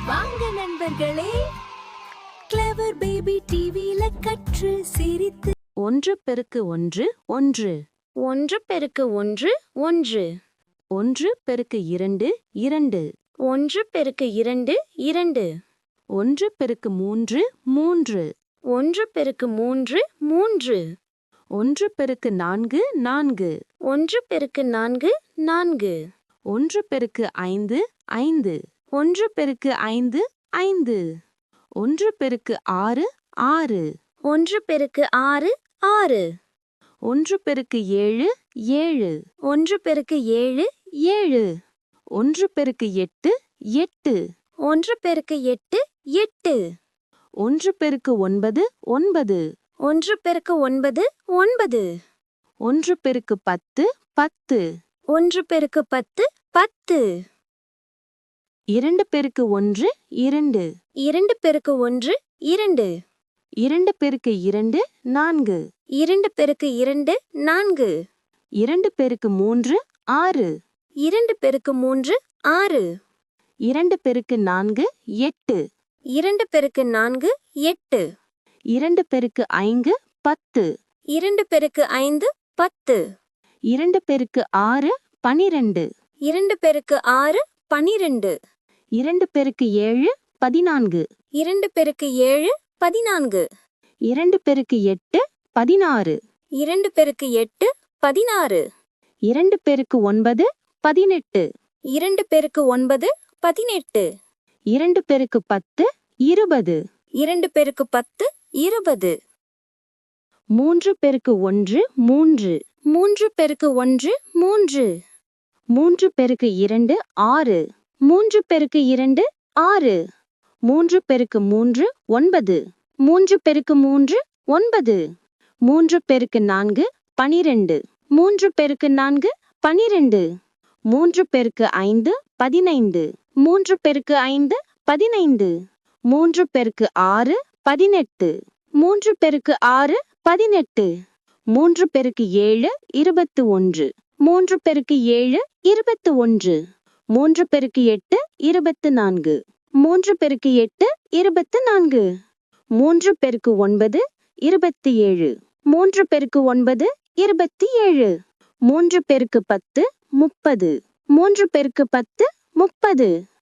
வாங்க நண்பர்களே, clever baby டிவில கற்று சிரித்து. 1 பெருக்கு 1 1 1 பெருக்கு 1 1 1 பெருக்கு 2 2 1 பெருக்கு 2 2 1 பெருக்கு 3 3 1 பெருக்கு 3 3 1 பெருக்கு 4 4 1 பெருக்கு 4 4 1 பெருக்கு 5 5 1 பெருக்கு 5 5 1 பெருக்கு 6 6 1 பெருக்கு 6 6 1 பெருக்கு 7 7 1 பெருக்கு 7 7 1 பெருக்கு 8 8 1 பெருக்கு 8 8 1 பெருக்கு 9 9 1 பெருக்கு 9 9 1 பெருக்கு 10 10 1 பெருக்கு 10 10 2 பெருக்கு 1 2 2 பெருக்கு 1 2 2 பெருக்கு 2 4 2 பெருக்கு 2 4 2 பெருக்கு 3 6 2 பெருக்கு 3 6 2 பெருக்கு 4 8 2 பெருக்கு 4 8 2 பெருக்கு 5 10 2 பெருக்கு 5 10 2 பெருக்கு 6 12 2 பெருக்கு 6 12 2 பெருக்கு 7 14 2 பெருக்கு 7 14 2 பெருக்கு 8 16 2 பெருக்கு 8 16 2 பெருக்கு 9 18 2 பெருக்கு 9 18 2 பெருக்கு 10 20 2 பெருக்கு 10 20 3 பெருக்கு 1 3 3 பெருக்கு 1 3 3 பெருக்கு 2 6 3 பெருக்கு 2 6 3 பெருக்கு 3 9 3 பெருக்கு 3 9 3 பெருக்கு 4 12 3 பெருக்கு 4 12 3 பெருக்கு 5 15 3 பெருக்கு 5 15 3 பெருக்கு 6 18 3 பெருக்கு 6 18 3 பெருக்கு 7 21 3 பெருக்கு 7 21 3 பெருக்கு 8 24 3 பெருக்கு 8 24 3 பெருக்கு 9 27 3 பெருக்கு 9 27 3 பெருக்கு 10 30 3 பெருக்கு 10 30